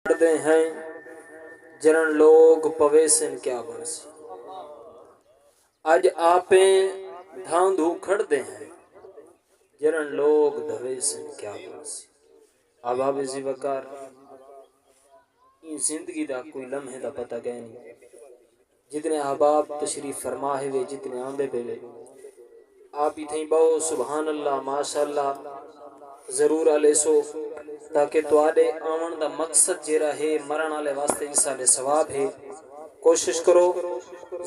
دے ہیں جنن لوگ پویسن کیا برسی اج آپیں دھان دھو کھڑ دے ہیں جنن لوگ دھویسن کیا برسی احباب زی وقار این زندگی دا کوئی لمحے دا پتہ گئے نہیں جتنے احباب تشریف فرما ہے وے جتنے آندے پہ وے آپ ہی تھیں بہو سبحان اللہ ماشاءاللہ ضرور علیہ سو تاکہ تو آدے آمن دا مقصد جیرا ہے مرن آلے واسطے انسان ثواب ہے کوشش کرو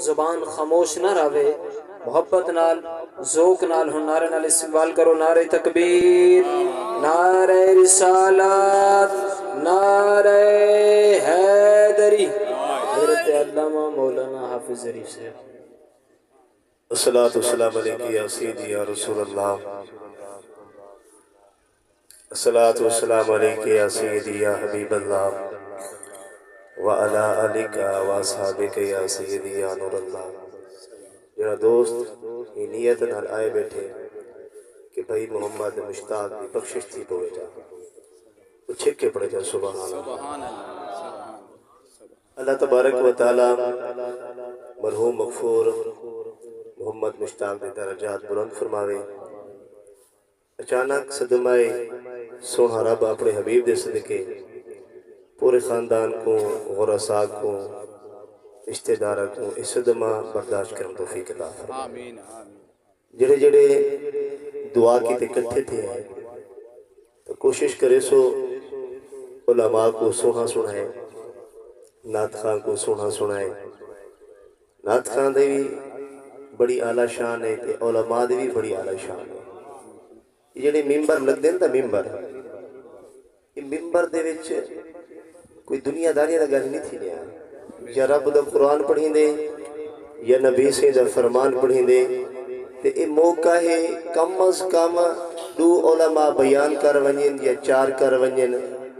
زبان خاموش نہ رہے محبت نال ذوق نال ہن نعرے نال استقبال کرو نعرہ تکبیر نعرہ رسالت نعرہ حیدری حضرت علامہ مولانا حافظ ظریف سے الصلاة والسلام علیکہ یا سیدی یا رسول اللہ الصلاة والسلام علیکہ یا سیدی یا حبیب اللہ وعلا علیکہ واصحابکہ یا سیدی یا نور اللہ میرا دوست یہ نیت نال آئے بیٹھے کہ بھائی محمد مشتاق کی بخشش تھی پوئے جا وہ چھک کے پڑے جا سبحان اللہ اللہ تبارک و تعالی مرحوم مغفور محمد مشتاق نے درجات بلند فرماوے اچانک صدمہ سونا رب اپنے حبیب دے صدقے پورے خاندان کو غرساء کو رشتہ دارہ کو اس صدمہ برداشت کرم توفیق عطا فرمائے جڑے جڑے دعا کی تے کٹھے تھے ہیں تو کوشش کرے سو علماء کو سونا سنائے نعت خان کو سونا سنائے نعت خان دے بھی بڑی اعلیٰ شان ہے تے علماء دے بھی بڑی اعلیٰ شان ہے یہ جڑے ممبر لگ دیں تا ممبر یہ ممبر دے وچ کوئی دنیا داری دا گل نہیں تھی لیا یا رب دا قرآن پڑھیں دے یا نبی سے دا فرمان پڑھیں دے تے یہ موقع ہے کم از کم دو علماء بیان کر ونین یا چار کر ونین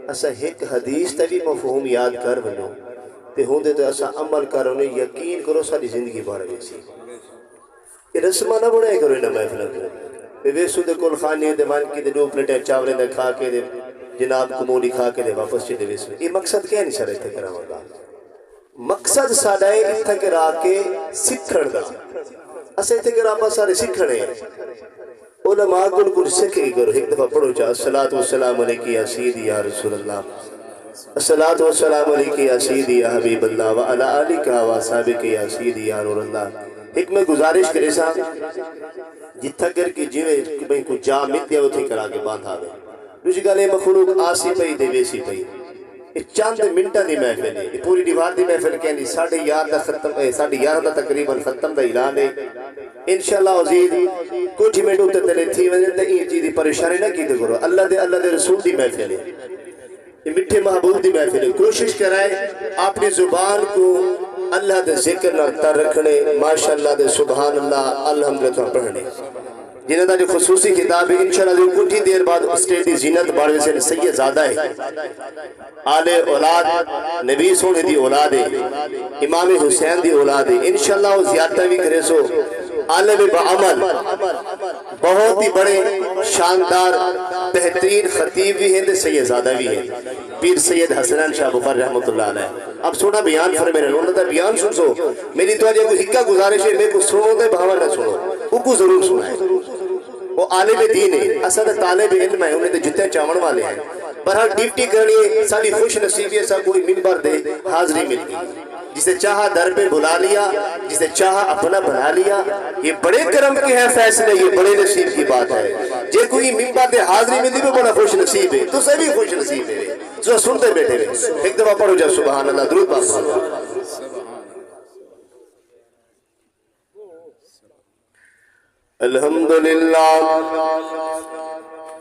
اسا ایک حدیث تا بھی مفہوم یاد کر ونو تے ہوں دے تو اسا عمل کر انہیں یقین کرو ساری زندگی بارے ویسی یہ رسمہ نہ بڑھائے کرو انہا محفلہ کرو بے ویسو دے کل خانی دے مان کی دے دو پلیٹیں چاولے دے کھا کے دے جناب کمولی کھا کے دے واپس چلے ویسو یہ مقصد کیا نہیں سر اتھے کرا ہوگا مقصد ساڑھائے اتھے کرا کے سکھڑ دا اسے اتھے کرا پا سارے سکھڑے ہیں علماء کل کل سکھے کرو ایک دفعہ پڑھو چاہ الصلاة والسلام علیکہ یا سیدی یا رسول اللہ الصلاة والسلام علیکہ یا سیدی یا حبیب اللہ وعلا آلکہ واصحابکہ یا سیدی یا نور اللہ ایک میں گزارش کرے سا جتھا کر کے جیوے کہ بھئی کو جا مت دیا وہ تھی کرا کے باندھا دے دوسری گالے مخلوق آسی پئی دے ویسی پئی یہ چاند منٹا دی محفل ہے یہ پوری دیوار دی محفل کہنی ساڑھے یار دا تقریباً ختم دا اعلان ہے انشاءاللہ عزیز کچھ منٹوں تے تلے تھی وجہ تے این چیز دی پریشانی نہ کی دے کرو اللہ دے رسول دی محفل ہے یہ مٹھے محبوب دی محفل ہے کوشش کرائے اپنی زبان کو اللہ دے ذکر نکتا رکھنے ماشاءاللہ دے سبحان اللہ الحمدللہ پڑھنے جنہاں دا جو خصوصی کتاب ہے انشاءاللہ جو کچھ دیر بعد اسٹیٹ دی زینت بڑھوے سے سید زیادہ ہے آل اولاد نبی سونے دی اولاد ہے امام حسین دی اولاد ہے انشاءاللہ وہ زیادہ بھی کرے سو عالم بعمل بہت ہی بڑے شاندار بہترین خطیب بھی ہیں دے سید زیادہ بھی ہیں پیر سید حسنان شاہ بخار رحمت اللہ علیہ اب سونا بیان فرمے رہے انہوں نے بیان سن سو میری تو آج کوئی حکا گزارش ہے میں کو سنو دے بھاوا نہ سنو وہ کو ضرور سنا ہے وہ عالم دین ہے اصل طالب علم ہے انہیں تو جتے چاون والے ہیں برحال ڈیوٹی کرنی ساری خوش نصیبی ایسا کوئی منبر دے حاضری مل گئی جسے چاہا در پہ بلا لیا جسے چاہا اپنا بنا لیا یہ بڑے کرم کے ہیں فیصلے یہ بڑے نصیب کی بات ہے جے کوئی منبر دے حاضری ملی وہ بڑا خوش نصیب ہے تو سبھی خوش نصیب ہے جو سنتے بیٹھے ہوئے ایک دفعہ پڑھو جا سبحان اللہ درود پاک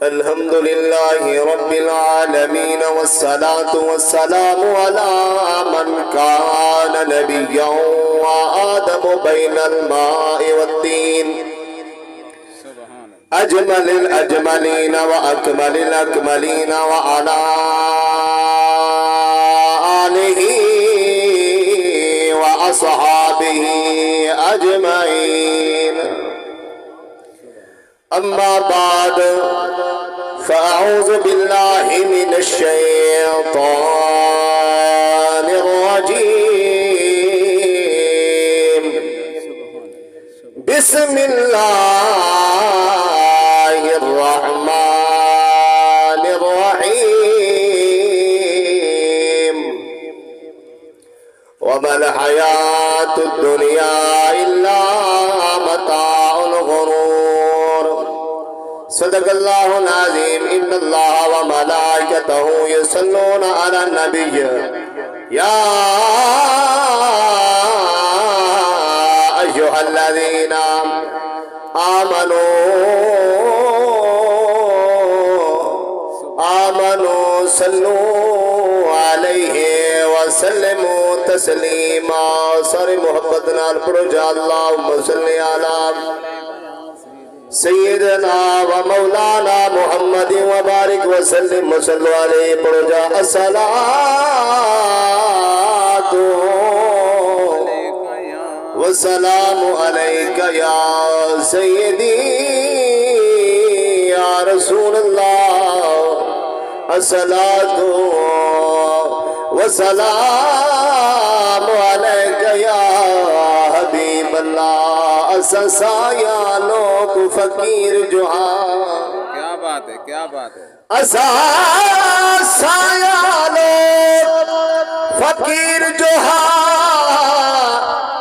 الحمدللہ رب العالمین والصلاة والسلام علی من کان نبیا وآدم بین الماء والدین اجمل الاجملین واکمل الاکملین وعلا آلہ واصحابہ اجمعین اما بعد، فأعوذ بالله من الشيطان بسم الله الرحمن الرحيم وما الحياة الدنيا إلا متاع الغرور صدق الله العظيم إن الله وملائكته يصلون على النبي يا أيها الذين آمنوا صلوا عليه وسلموا تسلیما. سارے محبت نال پڑھو جا اللہم صلی علی سیدنا و مولانا محمد وبارک وسلم وصلو علیہ. پڑھو جا الصلاۃ والسلام علیک یا سیدی یا رسول اللہ. الصلاۃ والسلام علیک یا حبیب اللہ. سایہ لوگ فقیر جو کیا بات ہے کیا بات ہے. سایہ لوگ فقیر جو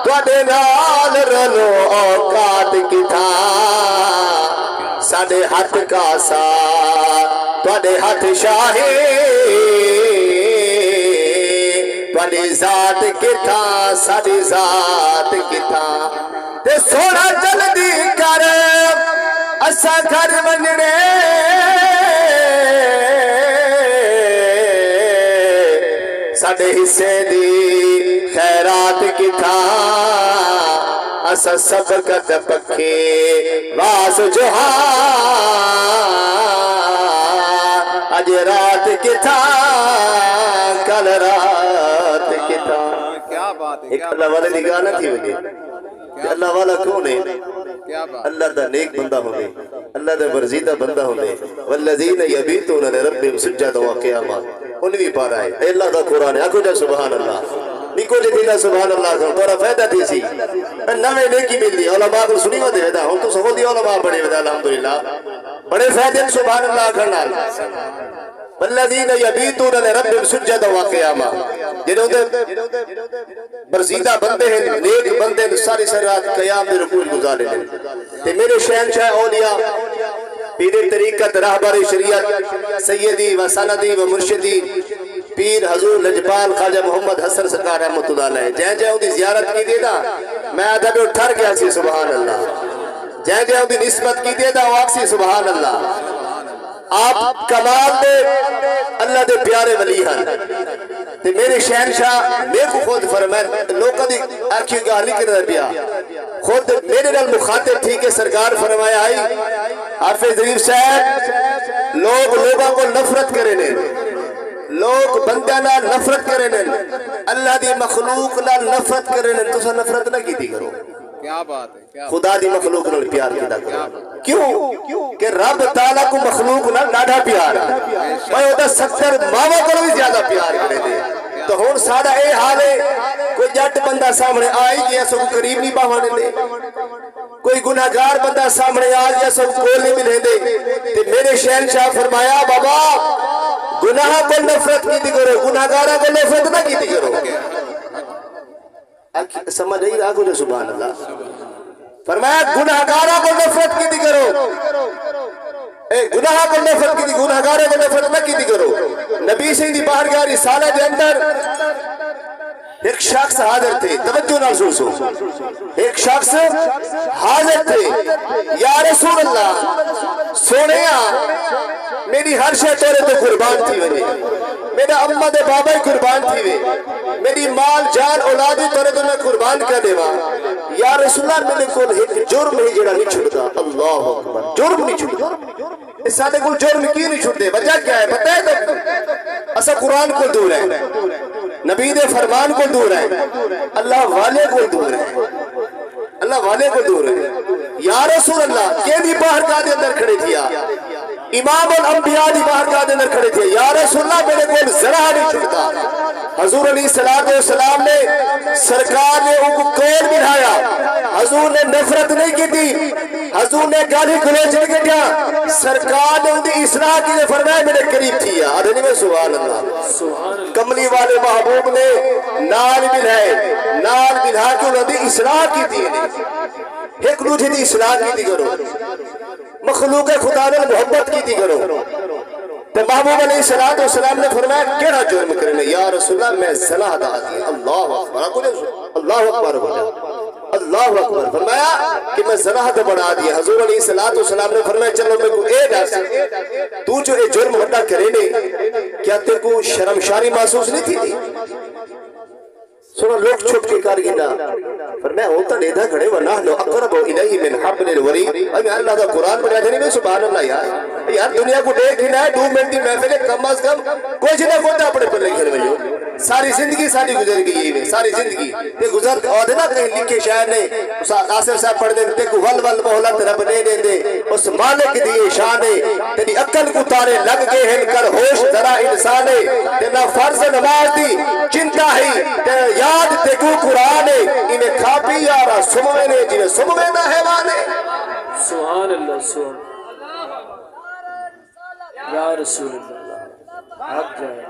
تواڈے نال رلو اوقات کتھا. ساڈے ہاتھ کا سا تواڈے ہاتھ شاہی تواڈی ذات کتھا ساڈی ذات کتھا. تے سونا جلدی کر اساں گھر ونجنے ساڈے حصے دی خیرات کتھا. اساں سبقت پکھے واس جوہا اج رات کتھا کل رات کتھا. کیا بات ہے ایک اللہ والے دی گانا تھی وجہ اللہ والا کون ہے؟ کیا بات. اللہ دا نیک بندہ ہونے اللہ دا ورزیدہ بندہ ہونے والذین یبیتون لربہم سجدا وقیاما. ان بھی پارا ہے اے اللہ دا قرآن ہے. آکھو جا سبحان اللہ. نکو جی دیدہ سبحان اللہ کرو تورا فائدہ تھی سی نوے نیکی مل دی. علماء کو سنی ودے ویدہ ہوں تو سکول دی علماء پڑھے ویدہ الحمدللہ بڑے فائدے سبحان اللہ کرنا. والذین یبیتون لربہم سجدا وقیاما. جنہوں دے برزیدہ بندے ہیں نیک بندے ہیں ساری رات قیام دے رکوع گزارے ہیں. تے میرے شہنشاہ اولیاء پیر طریقت راہبر شریعت سیدی و سندی و مرشدی پیر حضور لجپال خواجہ محمد حسن سرکار رحمت اللہ علیہ جہاں جہاں دی زیارت کی دے دا میں آدھا بھی اٹھار گیا سی سبحان اللہ. جہاں جہاں دی نسبت کی دے دا واقسی سبحان اللہ. آپ کمال دے اللہ دے پیارے ولی ہیں. تے میرے شہنشاہ میرے کو خود فرمائے لوگوں دی آنکھیں گالی کرنا پیا خود میرے نال مخاطب تھی کہ سرکار فرمایا آئی حافظ ظریف صاحب لوگ لوگوں کو نفرت کرے نے لوگ بندہ نال نفرت کرے نے اللہ دی مخلوق نال نفرت کرے نے. تو نفرت نہ کیتی کرو. کیا بات ہے کیا خدا دی مخلوق نال پیار کیتا کرو. کیوں کہ رب تعالیٰ کو مخلوق نال ڈاڈا پیار ہے. میں ہوتا 70 ماما کو بھی زیادہ پیار کرے دے. تو ہون ساڑھا اے حال ہے کوئی جٹ بندہ سامنے آئی گیا سب قریب نہیں باوانے دے. کوئی گناہگار بندہ سامنے آ گیا سب کول نہیں ملے دے. تے میرے شہنشاہ فرمایا بابا گناہ کو نفرت کی کرو گناہگارہ کو نفرت نہ کی کرو. سمجھ نہیں رہا کچھ سبحان اللہ. فرمایا گناہگارہ کو نفرت کی کرو گناہ کو نفرت کی گناہگارہ کو نفرت نہ کی کرو. نبی سے دی بارگاہ رسالہ دے اندر ایک شخص حاضر تھے. توجہ نال سو ایک شخص حاضر تھے. یا رسول اللہ سونیا میری ہر شے تیرے تو قربان تھی وجہ میرا اماں دے بابا ہی قربان تھی وے میری مال جان اولادی تیرے تو میں قربان کر دے وا. یا رسول اللہ میرے کو ایک جرم ہی جڑا نہیں چھڑتا. اللہ اکبر جرم نہیں چھڑتا. اس ساتھے کو جرم کی نہیں چھڑتے وجہ کیا ہے پتہ ہے تو اسا قرآن کو دور ہے نبی دے فرمان کو دور ہے اللہ والے کو دور ہے اللہ والے کو دور ہے. یا رسول اللہ کہ بھی باہر کا دے اندر کھڑے تھیا امام الانبیاء دی بارگاہ دے اندر کھڑے تھے. یا رسول اللہ میرے کو ذرا نہیں چھڑتا. حضور علیہ السلام نے سرکار نے ان کو کون بنایا، حضور نے نفرت نہیں کی تھی، حضور نے گالی گلوچ نہیں کیا، سرکار نے ان کی اصلاح کی، نے فرمایا میرے قریب تھی آدھے نہیں میں سبحان اللہ۔ کملی والے محبوب نے نال بنھا کے انہوں نے اصلاح کی تھی، ایک دوسرے کی اصلاح کی تھی کرو، مخلوق خدا نے محبت کی تھی کرو۔ تو محبوب علیہ السلام نے فرمایا کیڑا جرم کرنے، یا رسول اللہ میں زنا ادا کی۔ اللہ اکبر، اللہ اکبر ہو جائے، اللہ اکبر۔ فرمایا کہ میں زنا ادا بڑھا دیا۔ حضور علیہ السلام نے فرمایا چلو میں کو اے دس، تو جو اے جرم ادا کرے نے کیا تے کو شرمشاری محسوس نہیں تھی؟ سنو لوگ چھپ کے کار گینا فرمایا ہوتا نیدہ کھڑے وَنَحْنُ أَقْرَبُ إِلَيْهِ مِنْ حَبْلِ الْوَرِيدِ۔ میں اللہ دا قرآن پڑھا تھے نہیں سبحان اللہ یار دنیا کو دیکھ ہی نہ ہے 2 منٹ کی محفل ہے، کم از کم کوئی جنہ کوتا اپنے پر لکھنے میں جو ساری زندگی ساری گزر گئی ہے، ساری زندگی تے گزر اور دینا کہیں لکھے شاعر نے ناصر صاحب پڑھ دیں تے کو ول محلت رب نے دے دے اس مالک دیئے شانے تیری عقل کو تارے لگ گئے ہن کر ہوش ذرا انسانے تے نہ فرض نماز دی چنتا ہی تے یاد تے کو قرآن انہیں کھاپی یارا سموے نے جنہیں سموے نہ حیوانے۔ سبحان اللہ، سبحان یا رسول اللہ، حق جائے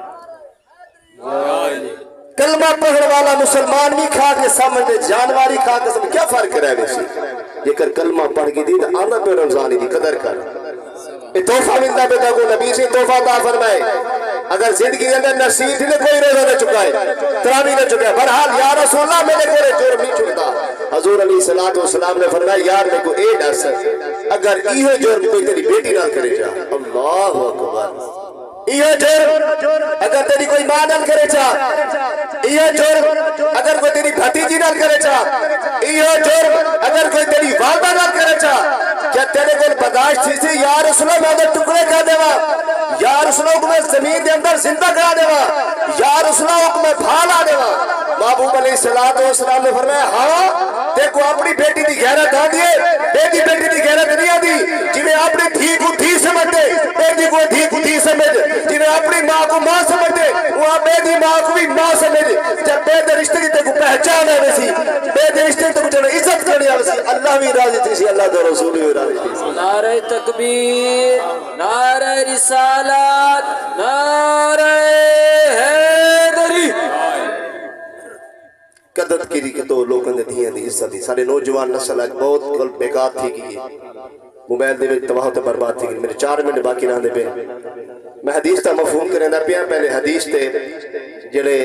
کلمہ پڑھنے والا مسلمان بھی کھا کے سمجھے جانواری کھا کے سمجھے، کیا فرق رہے ویسی یہ کر کلمہ پڑھ کی دی تو آنا پہ رمضانی دی قدر کر تحفہ ملتا پہ کو نبی سے تحفہ عطا فرمائے۔ اگر زندگی اندر نصیب تھی کوئی روزہ نہ چکائے، تراویح نہ چکائے، برحال یا رسول اللہ میرے کوئی جرم نہیں چکتا۔ حضور علیہ السلام نے فرمایا یار میں کو اے ڈس اگر یہ جرم کوئی تیری بیٹی نہ کرے جا، اللہ اکبر، یہ جرم اگر تیری کوئی ماں نہ کرے چاہ، یہ جرم اگر کوئی تیری بھتیجی نہ کرے چاہ، یہ جرم اگر کوئی تیری والدہ نہ کرے چاہ، کیا تیرے کو برداشت تھی سی یا رسول اللہ میں ادھر ٹکڑے کر دے وا، یا رسول اللہ کو میں زمین دے اندر زندہ کرا دے وا، یا رسول اللہ کو میں بھالا دے وا۔ محبوب علیہ السلام نے فرمایا ہاں تے کو اپنی بیٹی دی غیرت آ دیئے، بیٹی دی غیرت نہیں آ دی، جنہیں اپنی دھی کو دھی سمجھتے، بیٹی کو دھی کو دھی سمجھ، جنہیں اپنی ماں کو ماں سمجھتے وہ بیٹی ماں کو بھی ماں سمجھ۔ جب بیٹے رشتے کی تے کو پہچان ہے ویسی، بیٹے رشتے تے کو جنہیں عزت کرنی ہے ویسی، اللہ بھی راضی تھی سی، اللہ دا رسول بھی راضی تھی سی۔ نعرہ تکبیر، نعرہ رسالت، نعرہ حیدری۔ قدرت کی کہ تو لوگوں نے دھیاں دی عزت دی، سارے نوجوان نسل آج بہت قلب بیکار تھی گئی، موبائل دے وچ تباہ تے برباد تھی گئی۔ میرے 4 منٹ باقی رہنے پہ میں حدیث تا مفہوم کرنے دا پیا۔ پہلے حدیث تے جڑے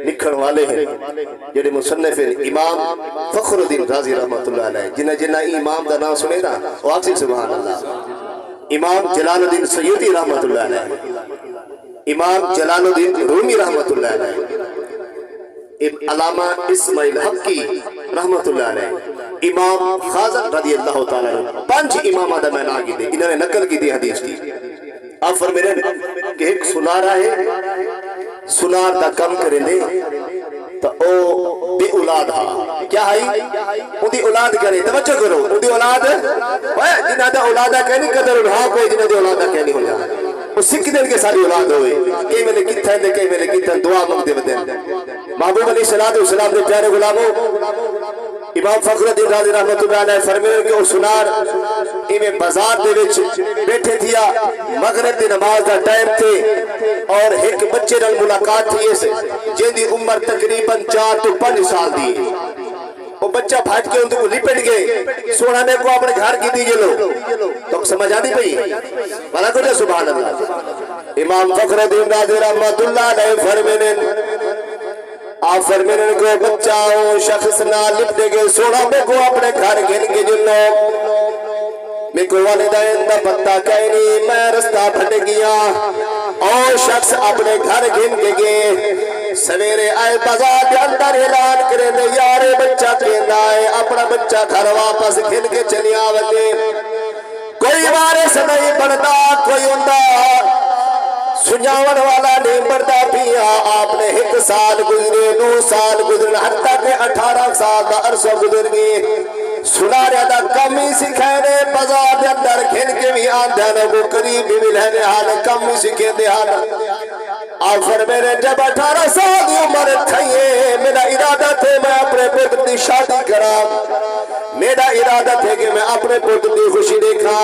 لکھن والے ہیں جڑے مصنف امام فخر الدین رازی رحمت اللہ علیہ، جنہ امام دا نام سنے دا وہ آپ سے سبحان اللہ، امام جلال الدین سیوطی رحمت اللہ علیہ، امام جلال الدین رومی رحمت اللہ علیہ، علامہ اسماعیل حقی رحمت اللہ علیہ، امام خازن رضی اللہ تعالیٰ عنہ، 5 امامہ دا میں ناگی دے، انہوں نے نقل کی دی حدیث کی۔ آپ فرمیرے کہ ایک سنارا ہے، سنار دا کم کرے لے تو او بے اولاد ہاں، کیا ہے ان دی اولاد کرے، توجہ کرو ان دی اولاد جنہ دا اولادہ کہنی قدر ہاں کوئی جنہ دی اولادہ کہنی ہو جائے وہ سکھ دن کے ساری اولاد ہوئے، کئی میں نے کتھا ہے کئی میں نے کتھا دعا مانگتے بدن۔ محبوب علیہ السلام نے پیارے غلاموں امام فخر الدین رازی رحمت اللہ علیہ فرمائے کہ وہ سنار ایمیں بازار دے وچ بیٹھے تھیا، مغرب دی نماز دا ٹائم تھے اور ایک بچے نال ملاقات تھی اس جن دی عمر تقریباً 4 تو 5 سال دی۔ وہ بچہ پھاٹ کے ان کو لپٹ گئے، سونا نے کو اپنے گھر کی دیجئے لو تو سمجھ آنی پئی بھلا کچھ سبحان اللہ۔ امام فخر الدین رازی رحمت اللہ علیہ فرمائے آپ فرمینے کو بچہ ہوں شخص نہ لپٹے گے، سونا میں کو اپنے گھر گھن کے جنوں میں کو والدین دا پتہ کہنی میں رستہ پھٹ گیا اور شخص اپنے گھر گھن کے گئے، سویرے آئے بازار کے اندر اعلان کرے دے یارے بچہ کہنا ہے اپنا بچہ گھر واپس گھن کے چلی آوتے، کوئی وارث نہیں بنتا، کوئی اندہ سنجاون والا نہیں بڑھتا پیا۔ آپ نے 1 سال گزرے، 2 سال گزرے، حتیٰ کہ 18 سال دا عرصہ گزر گئے، سنارے دا کم ہی سکھائے نے بازار دے اندر کھن کے بھی آندھانا کو قریب بھی لہنے حال کم ہی سکھے دے حال آخر میرے جب 18 سال کی عمر تھئی میرا ارادہ تھے میں اپنے پتر کی شادی کرا میرا ارادہ تھے کہ میں اپنے پتر کی خوشی دیکھا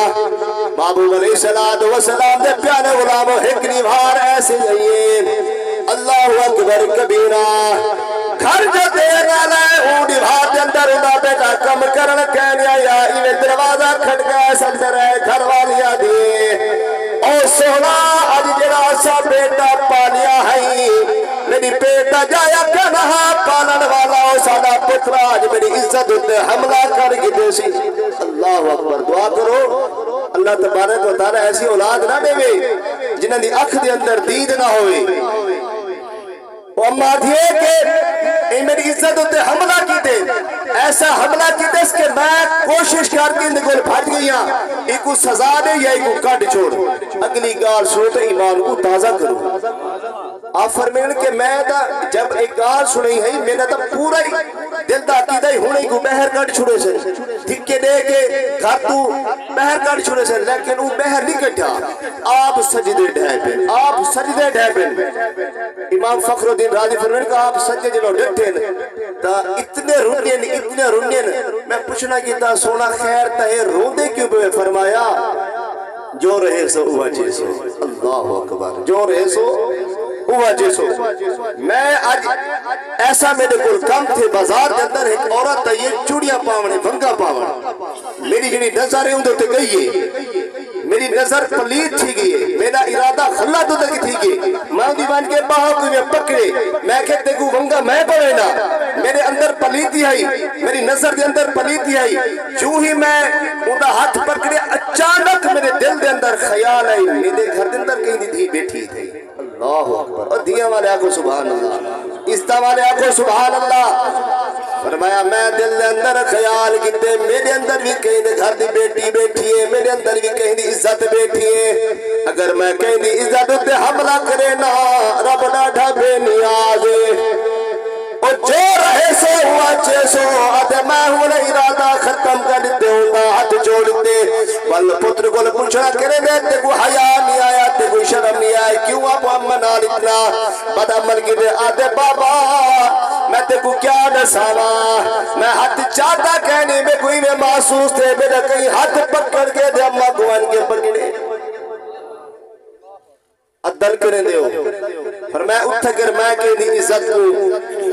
محبوب علیہ السلام دے پیارے غلام ایک نیوار ایسے جائیے اللہ اکبر کبیرہ گھر جو دینا لائے ہوں نیوار دے اندر انہا بیٹا کم کرن کہنیا یا ایوے دروازہ کھٹ گیا سندر ہے گھر والیا دیے اور سونا آج جڑا سا بیٹا پالیا ہے میری بیٹا جایا کنہا پالن والا او سانا پترا آج میری عزت ہوتے حملہ کر کے دیسی اللہ اکبر دعا کرو اللہ تبارک و تعالی ایسی اولاد نہ دے جنہاں دی اکھ دے اندر دید نہ ہوئے وہ اما دیئے کہ میری عزت ہوتے حملہ کی دے ایسا حملہ کی دے اس کے میں کوشش کر کے اندھے بھاج گئیاں ایک کو سزا دے یا ایک کو کٹ چھوڑ اگلی گال سنو ایمان کو تازہ کرو آپ فرمین کہ میں دا جب ایک گال سنئی ہے میرا دا پورا ہی دل دا عقیدہ ہی ہونے کو بہر کٹ چھوڑے سے دھکے دے کے گھر تو بہر کٹ چھوڑے سے لیکن وہ بہر نہیں کٹا آپ سجدے ڈھائے پہ آپ سجدے ڈھائے پہ امام فخر الدین راضی فرمین کہ آپ سجدے جلو ڈٹھیں تا اتنے رنین میں پوچھنا کیتا سونا خیر تہے روندے کیوں پہ فرمایا جو رہے سو ہوا جیسو اللہ اکبر جو رہے سو ہوا جیسو میں آج ایسا میرے کل کم تھے بازار کے اندر ایک عورت ہے یہ چوڑیاں پاونے بھنگا پاونے میری جنی نظر ہوں دوتے گئی ہے میری نظر پلید تھی گئی میرا ارادہ خلا تو تک تھی گئی میں دیوان کے باہوں کو میں پکڑے میں کہتے کو بھنگا میں پڑھینا میرے اندر پلیدی آئی میری نظر دے اندر پلیدی آئی جو ہی میں انہا ہاتھ پکڑے اچانک میرے دل دے اندر خیال آئی میرے گھر دے اندر کہیں دی بیٹھی تھی اللہ اکبر اور دیا والے آگو سبحان اللہ استا والے آگو سبحان اللہ فرمایا میں دل دے اندر خیال کیتے میرے اندر بھی کہیں دے گھر دی بیٹی بیٹھی ہے میرے اندر بھی کہیں دی عزت بیٹھی ہے اگر میں کہیں دی عزت تے حملہ کرے نا رب نہ ڈھبے نیاز اور جو رہے سو ہوا چھے سو آدھے میں ہوں ارادہ ختم کر دیتے ہوں گا ہاتھ چھوڑ دے بل پتر کو پوچھنا کرے دے تے کو حیاء نہیں آیا تے کو شرم نہیں آئے کیوں آپ امن آل اتنا بد عمل کی دے آدھے بابا میں تے کو کیا نسانا میں ہاتھ چاہتا کہنے میں کوئی میں محسوس تھے میرا کہیں ہاتھ پکڑ کے دے اممہ گوان کے پکڑے عدل کریں دے ہو فرمایا اتھا کر میں کہ دی عزت کو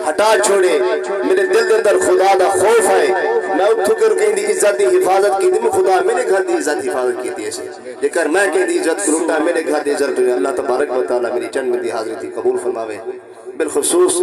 ہٹا چھوڑے میرے دل دے اندر خدا دا خوف آئے میں اتھا کر کہ دی عزت دی حفاظت کی دی میں خدا میرے گھر دی عزت حفاظت کی دی ایسے لیکن میں کہ دی عزت کروں میرے گھر دی عزت اللہ تبارک و تعالی میری جنم دی حاضری تھی قبول فرماوے بالخصوص